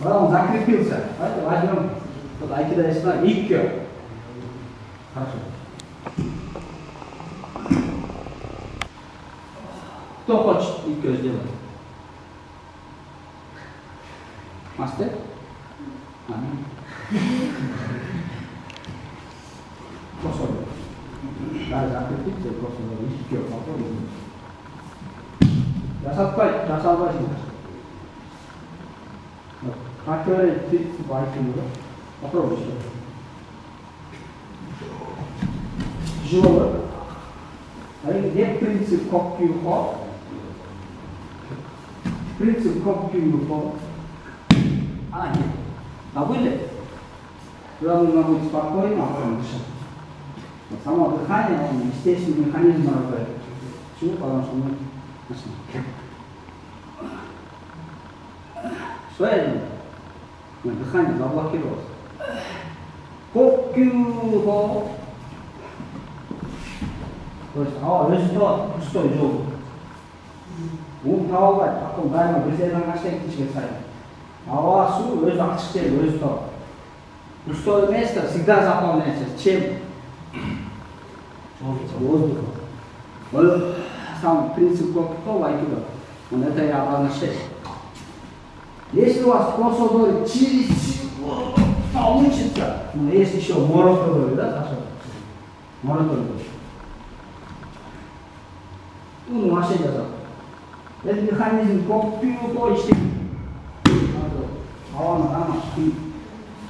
Он закрепился. Давайте возьмем, вот айкидо есть, Ikkyo. Хорошо. Кто хочет Ikkyo сделать? Мастер? Косово. Да, закрепите косово. Ikkyo. Попробуйте. жасалбайсың. Открытая принцип Айкидо. Попробуйте. Тяжело. Где принцип копкю-хоп? Принцип копкю-хоп. Нет. Забыли? Туда нужно быть спокойно, а потом дышать. Само дыхание, он естественный механизм работает. Почему? Потому что мы... Что я делаю? Дыхание заблокировалось. Копкю-хоп. То есть, результат пустой жол. Он табылбайт, акыл дайыма бір жерден качпайт кичке сайын. Ауа, су өзі ачык жер, өзі табылат. Пустое место всегда заполняется. Чем? Воздухом. Вот сам принцип копкю айкидо. Он это и обозначает. Если у вас косо через силу получится, но есть еще мораторий, да, Саша? Мораторий. Ну, вообще жазат. Это механизм копкю иштейт. Ауаны тамак.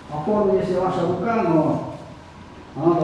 По форме, если ваша рука, но она